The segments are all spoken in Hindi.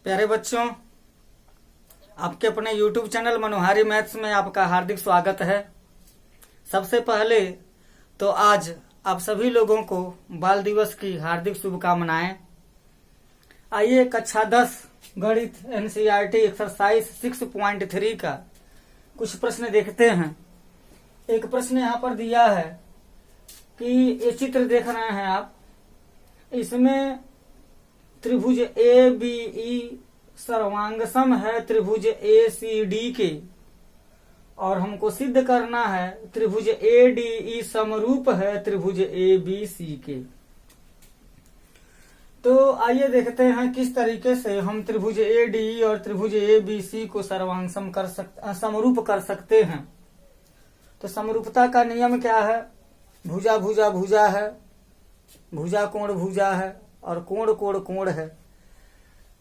प्यारे बच्चों, आपके अपने YouTube चैनल मनोहारी मैथ्स में आपका हार्दिक स्वागत है। सबसे पहले तो आज आप सभी लोगों को बाल दिवस की हार्दिक शुभकामनाएं। आइए कक्षा 10 गणित NCERT एक्सरसाइज 6.3 का कुछ प्रश्न देखते हैं। एक प्रश्न यहाँ पर दिया है कि ये चित्र देख रहे हैं आप, इसमें त्रिभुज ABE सर्वांगसम है त्रिभुज ACD के, और हमको सिद्ध करना है त्रिभुज ADE समरूप है त्रिभुज ABC के। तो आइए देखते हैं किस तरीके से हम त्रिभुज ADE और त्रिभुज ABC को समरूप कर सकते हैं। तो समरूपता का नियम क्या है? भुजा भुजा भुजा है, भुजा कोण भुजा है और कोण कोण कोण है।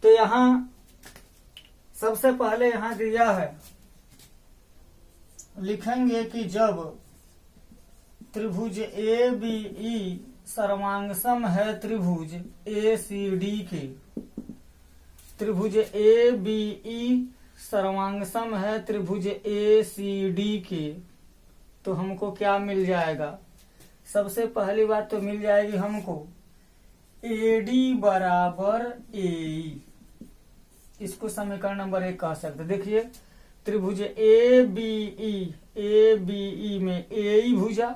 तो यहाँ सबसे पहले यहाँ दिया है, लिखेंगे कि जब त्रिभुज ABE सर्वांगसम है त्रिभुज ACD के, त्रिभुज ABE सर्वांगसम है त्रिभुज ACD के, तो हमको क्या मिल जाएगा? सबसे पहली बात तो मिल जाएगी हमको AD बराबर AE। इसको समीकरण नंबर 1 कह सकते। देखिए त्रिभुज ABE में AE भुजा,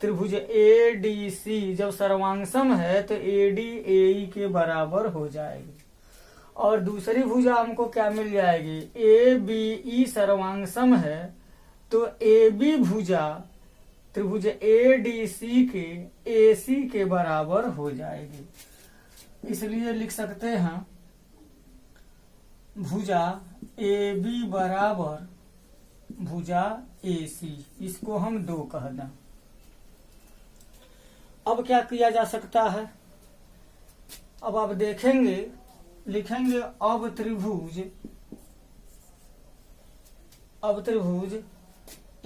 त्रिभुज ADC जब सर्वांगसम है तो AD AE के बराबर हो जाएगी। और दूसरी भुजा हमको क्या मिल जाएगी? ABE सर्वांगसम है तो AB भुजा त्रिभुज ADC के AC के बराबर हो जाएगी। इसलिए लिख सकते हैं भुजा AB बराबर भुजा AC। इसको हम 2 कह दें। अब क्या किया जा सकता है? अब आप देखेंगे, लिखेंगे अब त्रिभुज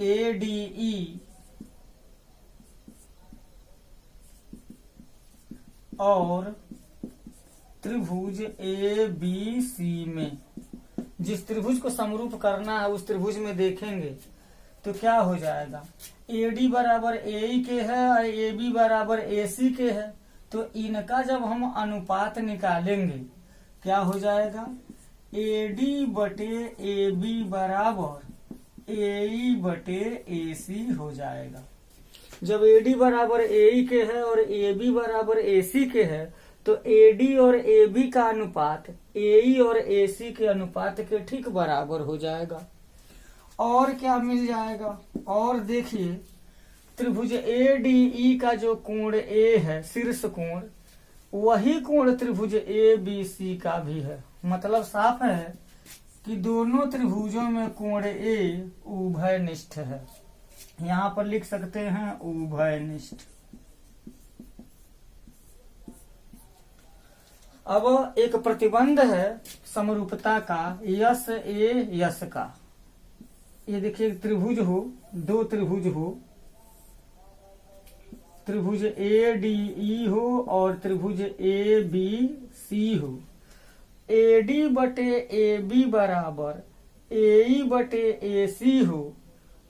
ADE और त्रिभुज ABC में, जिस त्रिभुज को समरूप करना है उस त्रिभुज में देखेंगे तो क्या हो जाएगा? AD बराबर AE के है और AB बराबर AC के है, तो इनका जब हम अनुपात निकालेंगे क्या हो जाएगा? AD बटे AB बराबर AE बटे AC हो जाएगा। जब AD बराबर AE के है और AB बराबर AC के है तो AD और AB का अनुपात AE और AC के अनुपात के ठीक बराबर हो जाएगा। और क्या मिल जाएगा? और देखिए त्रिभुज ADE का जो कोण A है, शीर्ष कोण, वही कोण त्रिभुज ABC का भी है। मतलब साफ है कि दोनों त्रिभुजों में कोण A उभयनिष्ठ है। यहाँ पर लिख सकते हैं उभयनिष्ठ। अब एक प्रतिबंध है समरूपता का, यस A यस का। ये देखिए त्रिभुज हो, 2 त्रिभुज हो, त्रिभुज ADE हो और त्रिभुज ABC हो। AD बटे AB बराबर AE बटे AC हो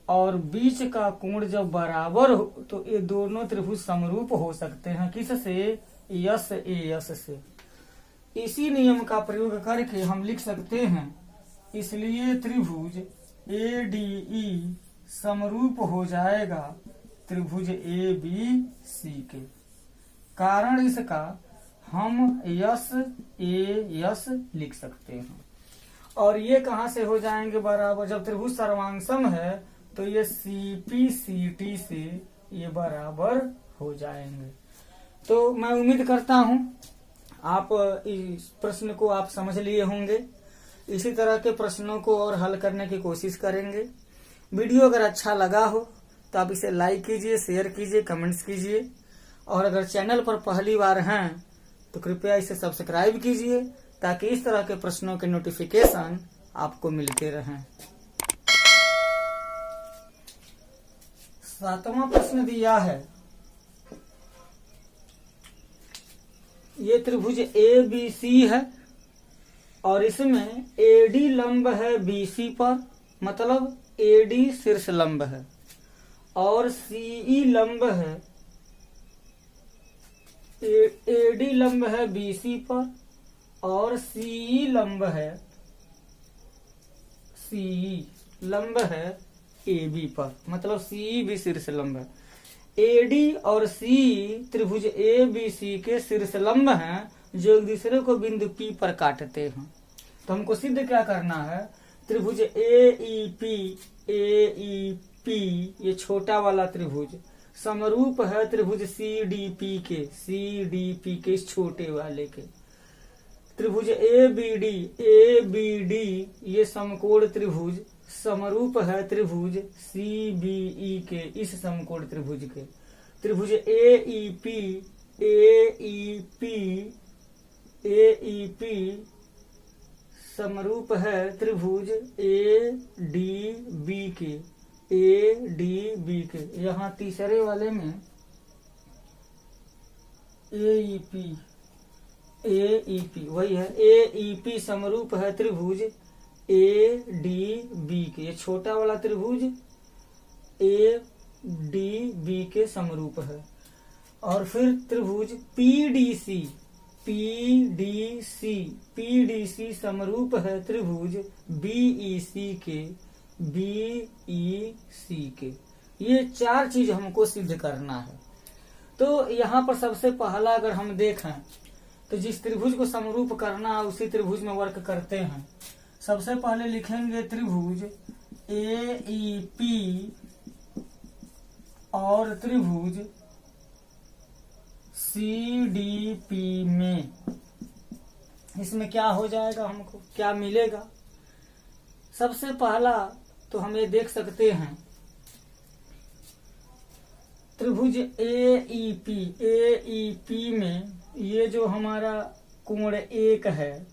और बीच का कोण जब बराबर हो तो ये दोनों त्रिभुज समरूप हो सकते हैं। किससे? यस A यस से। इसी नियम का प्रयोग करके हम लिख सकते हैं, इसलिए त्रिभुज ADE समरूप हो जाएगा त्रिभुज ABC के। कारण इसका हम यस A यस लिख सकते हैं। और ये कहाँ से हो जाएंगे बराबर? जब त्रिभुज सर्वांगसम है तो ये CP CT से ये बराबर हो जाएंगे। तो मैं उम्मीद करता हूं आप इस प्रश्न को आप समझ लिए होंगे। इसी तरह के प्रश्नों को और हल करने की कोशिश करेंगे। वीडियो अगर अच्छा लगा हो तो आप इसे लाइक कीजिए, शेयर कीजिए, कमेंट्स कीजिए। और अगर चैनल पर पहली बार हैं तो कृपया इसे सब्सक्राइब कीजिए ताकि इस तरह के प्रश्नों के नोटिफिकेशन आपको मिलते रहें। 7वां प्रश्न दिया है, ये त्रिभुज ABC है और इसमें एडी लंब है बीसी पर, मतलब एडी शीर्ष लंब है, और सीई लंब है, एडी लंब है बीसी पर और सीई लंब है, सीई लंब है एबी पर, मतलब सीई भी शीर्ष लंब है। एडी और सीई त्रिभुज ए बी सी के शीर्ष लंब हैं जो एक दूसरे को बिंदु पी पर काटते हैं। तो हमको सिद्ध क्या करना है, त्रिभुज ए ई पी ये छोटा वाला त्रिभुज समरूप है त्रिभुज सी डी पी के इस छोटे वाले के। त्रिभुज ए बी डी ये समकोण त्रिभुज समरूप है त्रिभुज सी बी ई के इस समकोण त्रिभुज के। त्रिभुज ए ई पी समरूप है त्रिभुज ए डी बी के। यहाँ तीसरे वाले में ए ई पी वही है, ए ई पी समरूप है त्रिभुज ए डी बी के। ये छोटा वाला त्रिभुज ए डी बी के समरूप है। और फिर त्रिभुज पीडीसी समरूप है त्रिभुज बीईसी के। ये चार चीज हमको सिद्ध करना है। तो यहाँ पर सबसे पहला अगर हम देखें तो जिस त्रिभुज को समरूप करना है उसी त्रिभुज में वर्क करते हैं। सबसे पहले लिखेंगे त्रिभुज ए ई पी और त्रिभुज सी डी पी में। इसमें क्या हो जाएगा, हमको क्या मिलेगा। सबसे पहला तो हम ये देख सकते हैं त्रिभुज ए ई पी में ये जो हमारा कोण एक है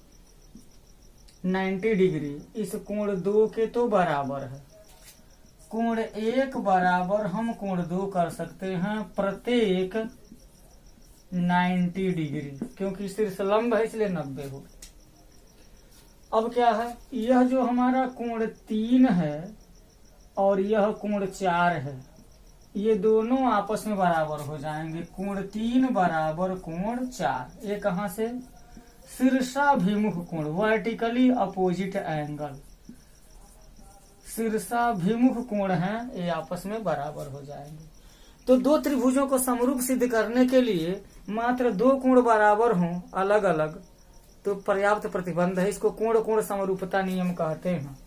90 डिग्री, इस कोण दो के तो बराबर है। कोण एक बराबर हम कोण दो कर सकते हैं प्रत्येक 90 डिग्री, क्योंकि शीर्ष लंब है इसलिए 90 हो। अब क्या है, यह जो हमारा कोण 3 है और यह कोण 4 है, ये दोनों आपस में बराबर हो जाएंगे। कोण 3 बराबर कोण 4। ये कहां से, शीर्षाभिमुख कोण, वर्टिकली अपोजिट एंगल, शीर्षाभिमुख कोण है, ये आपस में बराबर हो जाएंगे। तो दो त्रिभुजों को समरूप सिद्ध करने के लिए मात्र दो कोण बराबर हों अलग अलग तो पर्याप्त प्रतिबंध है। इसको कोण कोण समरूपता नियम कहते हैं।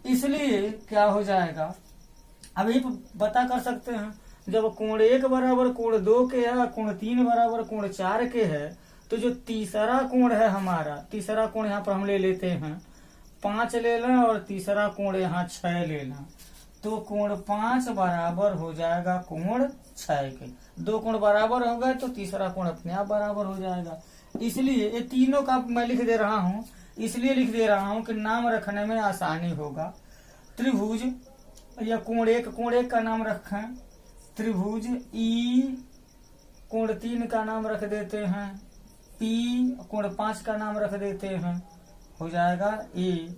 इसलिए क्या हो जाएगा, अभी पता कर सकते हैं, जब कोण 1 बराबर कोण 2 के है, कोण 3 बराबर कोण 4 के है, तो जो तीसरा कोण है हमारा, तीसरा कोण यहाँ पर हम ले लेते हैं 5 ले लें और तीसरा कोण यहाँ 6 ले लें, तो कोण 5 बराबर हो जाएगा कोण 6 के। दो कोण बराबर हो गए तो तीसरा कोण अपने आप बराबर हो जाएगा। इसलिए ये तीनों का मैं लिख दे रहा हूँ, इसलिए लिख दे रहा हूँ कि नाम रखने में आसानी होगा। त्रिभुज या कोण 1 का नाम रखें, त्रिभुज ई कोण 3 का नाम रख देते हैं, पी कोण 5 का नाम रख देते हैं, हो जाएगा ए।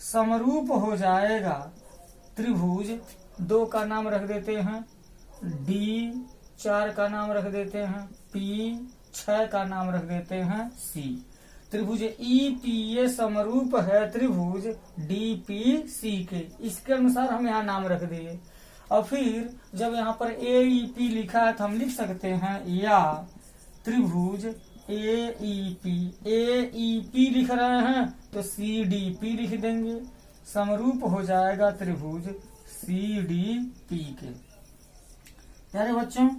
समरूप हो जाएगा त्रिभुज 2 का नाम रख देते हैं, डी 4 का नाम रख देते हैं, पी 6 का नाम रख देते हैं, सी। त्रिभुज ई पी ये समरूप है त्रिभुज डी पी सी के। इसके अनुसार हम यहाँ नाम रख दिए। और फिर जब यहाँ पर ए ई पी लिखा है तो हम लिख सकते हैं या त्रिभुज ए ई पी लिख रहे हैं तो सी डी पी लिख देंगे, समरूप हो जाएगा त्रिभुज सी डी पी के। प्यारे बच्चों,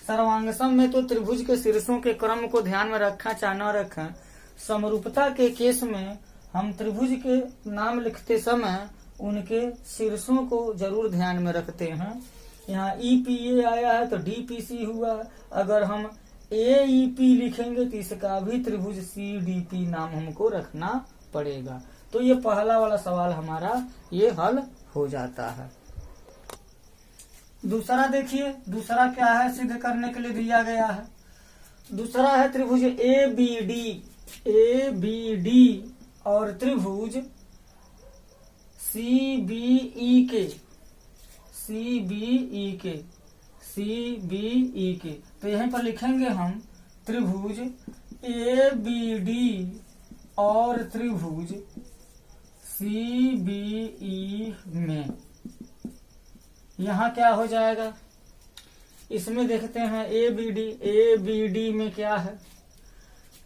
सर्वांगसम में तो त्रिभुज के शीर्षों के क्रम को ध्यान में रखा चाहे न रखें, समरूपता के केस में हम त्रिभुज के नाम लिखते समय उनके शीर्षों को जरूर ध्यान में रखते हैं। यहाँ ईपीए आया है तो डीपीसी हुआ। अगर हम एईपी लिखेंगे तो इसका भी त्रिभुज सीडीपी नाम हमको रखना पड़ेगा। तो ये पहला वाला सवाल हमारा ये हल हो जाता है। दूसरा देखिए, दूसरा क्या है सिद्ध करने के लिए दिया गया है। दूसरा है त्रिभुज ए बी डी और त्रिभुज CBE के तो यहीं पर लिखेंगे हम त्रिभुज ABD और त्रिभुज CBE में। यहाँ क्या हो जाएगा, इसमें देखते हैं ABD में क्या है।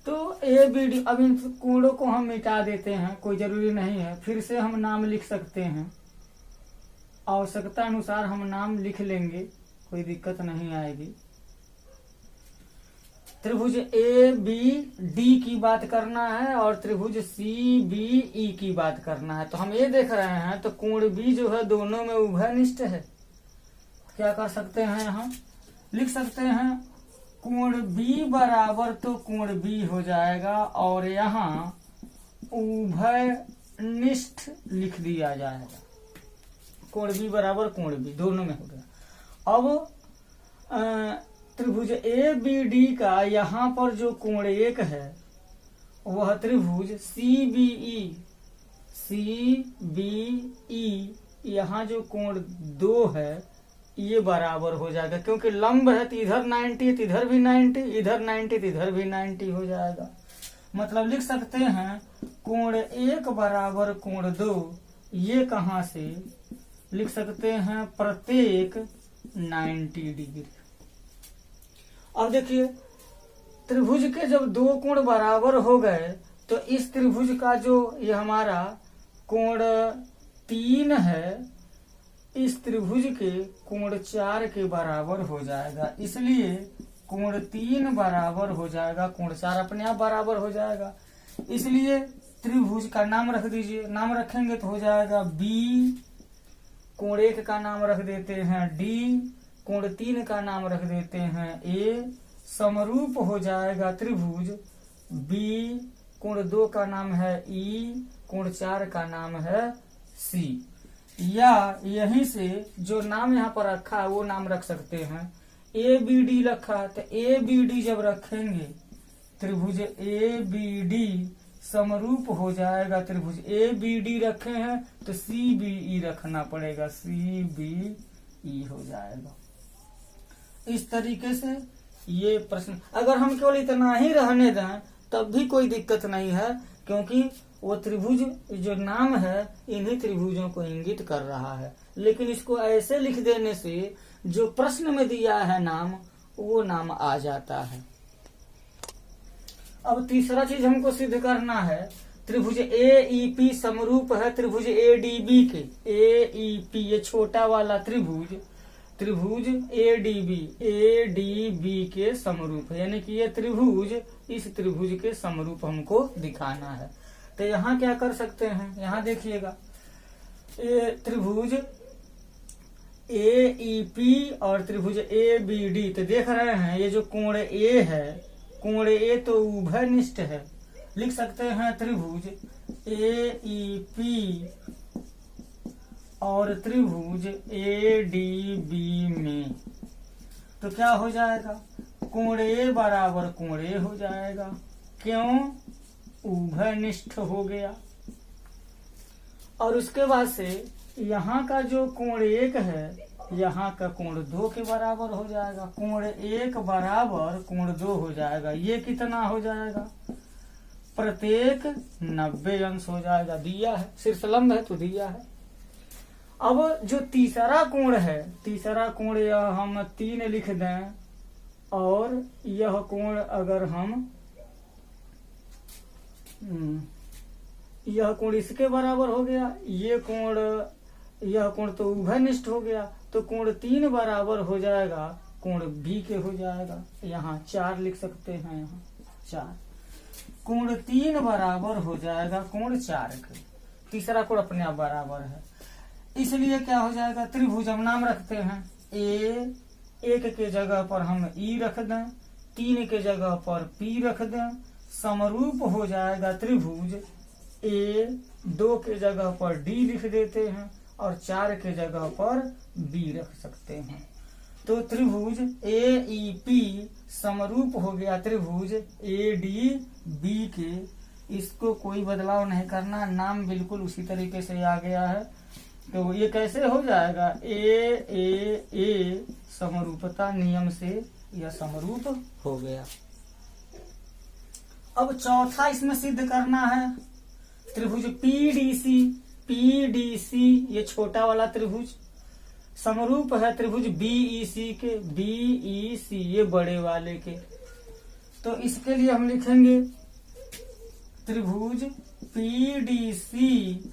तो ABD, अब इन कोणों को हम मिटा देते हैं, कोई जरूरी नहीं है, फिर से हम नाम लिख सकते हैं, आवश्यकता अनुसार हम नाम लिख लेंगे, कोई दिक्कत नहीं आएगी। त्रिभुज ABD की बात करना है और त्रिभुज CBE की बात करना है। तो हम ये देख रहे हैं तो कोण B जो है दोनों में उभयनिष्ठ है। क्या कर सकते हैं, यहाँ लिख सकते हैं कोण B बराबर, तो कोण B हो जाएगा और यहाँ उभयनिष्ठ लिख दिया जाएगा। कोण B बराबर कोण B दोनों में हो गया। अब त्रिभुज ABD का यहाँ पर जो कोण 1 है वह त्रिभुज CBE यहाँ जो कोण 2 है ये बराबर हो जाएगा, क्योंकि लंब है तो इधर 90 तो इधर भी 90, इधर 90 तो इधर भी 90 हो जाएगा। मतलब लिख सकते हैं कोण 1 बराबर कोण 2, ये कहाँ से लिख सकते हैं, प्रत्येक 90 डिग्री। अब देखिए त्रिभुज के जब दो कोण बराबर हो गए तो इस त्रिभुज का जो ये हमारा कोण 3 है, इस त्रिभुज के कोण 4 के बराबर हो जाएगा। इसलिए कोण 3 बराबर हो जाएगा, कोण 4 अपने आप बराबर हो जाएगा। इसलिए त्रिभुज का नाम रख दीजिए, नाम रखेंगे तो हो जाएगा B, कोण 1 का नाम रख देते हैं D, कोण 3 का नाम रख देते हैं A, समरूप हो जाएगा त्रिभुज B, कोण 2 का नाम है E, कोण 4 का नाम है C। या यहीं से जो नाम यहाँ पर रखा है वो नाम रख सकते हैं। ABD रखा तो ABD जब रखेंगे त्रिभुज ABD समरूप हो जाएगा त्रिभुज ABD रखे हैं तो CBE रखना पड़ेगा, CBE हो जाएगा। इस तरीके से ये प्रश्न, अगर हम केवल इतना ही रहने दें तब भी कोई दिक्कत नहीं है, क्योंकि वो त्रिभुज जो नाम है इन्हीं त्रिभुजों को इंगित कर रहा है। लेकिन इसको ऐसे लिख देने से जो प्रश्न में दिया है नाम, वो नाम आ जाता है। अब तीसरा चीज हमको सिद्ध करना है, त्रिभुज AEP समरूप है त्रिभुज ADB के। AEP ये छोटा वाला त्रिभुज ADB के समरूप है, यानी कि ये त्रिभुज इस त्रिभुज के समरूप हमको दिखाना है। तो यहाँ क्या कर सकते हैं, यहाँ देखिएगा त्रिभुज AEP और त्रिभुज ABD, तो देख रहे हैं ये जो कोण A है, कोण A तो उभयनिष्ठ है। लिख सकते हैं त्रिभुज AEP और त्रिभुज ADB में। तो क्या हो जाएगा, कोण A बराबर कोण A हो जाएगा। क्यों, उभयनिष्ठ हो गया। और उसके बाद से यहाँ का जो कोण 1 है यहाँ का कोण 2 के बराबर हो जाएगा। कोण 1 बराबर कोण 2 हो जाएगा। ये कितना हो जाएगा, प्रत्येक 90 अंश हो जाएगा। दिया है, शीर्षलंब है तो दिया है। अब जो तीसरा कोण है, तीसरा कोण यह हम 3 लिख दें और यह कोण अगर हम यह कोण इसके बराबर हो गया, ये कोण यह कोण तो उभयनिष्ठ हो गया, तो कोण 3 बराबर हो जाएगा कोण B के हो जाएगा। यहाँ 4 लिख सकते हैं, यहाँ 4 कोण 3 बराबर हो जाएगा कोण 4 के। तीसरा कोण अपने आप बराबर है, इसलिए क्या हो जाएगा, त्रिभुज हम नाम रखते हैं A, 1 के जगह पर हम E रख दें, 3 के जगह पर P रख दें, समरूप हो जाएगा त्रिभुज A, 2 के जगह पर D लिख देते हैं और 4 के जगह पर B रख सकते हैं। तो त्रिभुज AEP समरूप हो गया त्रिभुज ADB के। इसको कोई बदलाव नहीं करना, नाम बिल्कुल उसी तरीके से आ गया है। तो ये कैसे हो जाएगा, ए समरूपता नियम से यह समरूप हो गया। अब चौथा इसमें सिद्ध करना है, त्रिभुज पीडीसी ये छोटा वाला त्रिभुज समरूप है त्रिभुज बीईसी के, बीईसी ये बड़े वाले के। तो इसके लिए हम लिखेंगे त्रिभुज पीडीसी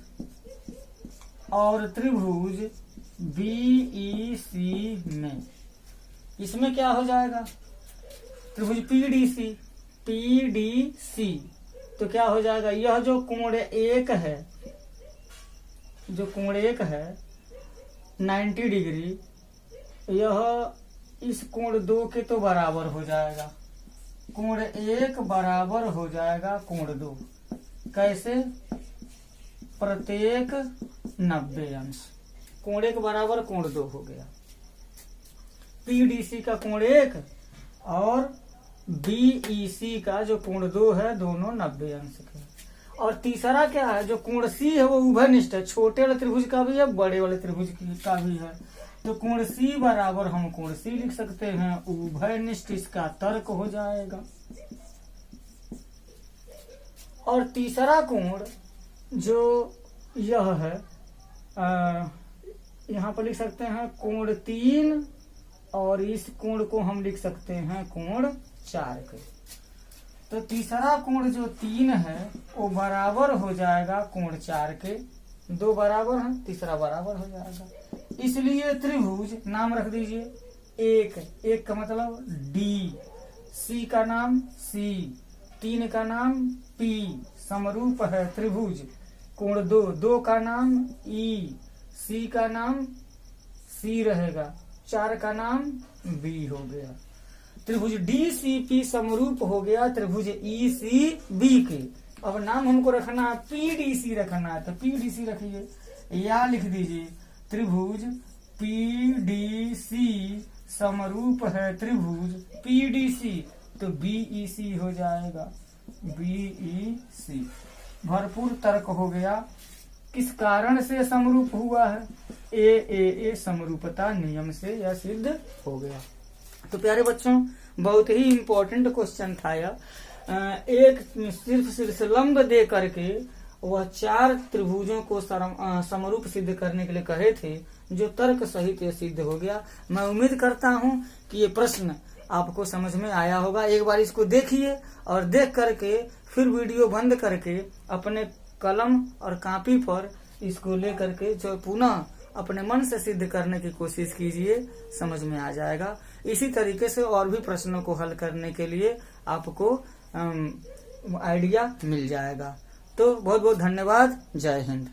और त्रिभुज बीईसी में, इसमें क्या हो जाएगा, त्रिभुज पीडीसी तो क्या हो जाएगा, यह जो कोण एक है, जो कोण एक है 90 डिग्री, यह इस कोण 2 के तो बराबर हो जाएगा। कोण 1 बराबर हो जाएगा कोण 2, कैसे, प्रत्येक 90 अंश। कोण 1 बराबर कोण 2 हो गया। पीडीसी का कोण 1 और बीईसी का जो कोण 2 है, दोनों 90 अंश के। और तीसरा क्या है, जो कोण सी है वो उभयनिष्ठ है, छोटे वाले त्रिभुज का भी है, बड़े वाले त्रिभुज का भी है। तो कोण सी बराबर हम कोण सी लिख सकते हैं, उभयनिष्ठ इसका तर्क हो जाएगा। और तीसरा कोण जो यह है, यहाँ पर लिख सकते हैं कोण 3, और इस कोण को हम लिख सकते हैं कोण 4 के। तो तीसरा कोण जो 3 है वो बराबर हो जाएगा कोण 4 के, 2 बराबर है, तीसरा बराबर हो जाएगा। इसलिए त्रिभुज नाम रख दीजिए एक का मतलब डी, सी का नाम सी, 3 का नाम पी, समरूप है त्रिभुज कोण 2 का नाम ई, सी का नाम सी रहेगा, 4 का नाम बी हो गया। त्रिभुज डीसीपी समरूप हो गया त्रिभुज ईसीबी के। अब नाम हमको रखना है पीडीसी रखना है, तो पीडीसी रखिए, या लिख दीजिए त्रिभुज पीडीसी समरूप है त्रिभुज पीडीसी, तो बीईसी हो जाएगा, बीईसी। भरपूर तर्क हो गया। किस कारण से समरूप हुआ है, ए समरूपता नियम से यह सिद्ध हो गया। तो प्यारे बच्चों, बहुत ही इम्पोर्टेंट क्वेश्चन था यह। एक सिर्फ शीर्षलंब दे करके वह 4 त्रिभुजों को समरूप सिद्ध करने के लिए कहे थे, जो तर्क सहित ये सिद्ध हो गया। मैं उम्मीद करता हूं कि ये प्रश्न आपको समझ में आया होगा। एक बार इसको देखिए और देख करके फिर वीडियो बंद करके अपने कलम और कॉपी पर इसको ले करके जो पुनः अपने मन से सिद्ध करने की कोशिश कीजिए, समझ में आ जाएगा। इसी तरीके से और भी प्रश्नों को हल करने के लिए आपको आइडिया मिल जाएगा। तो बहुत बहुत धन्यवाद। जय हिंद।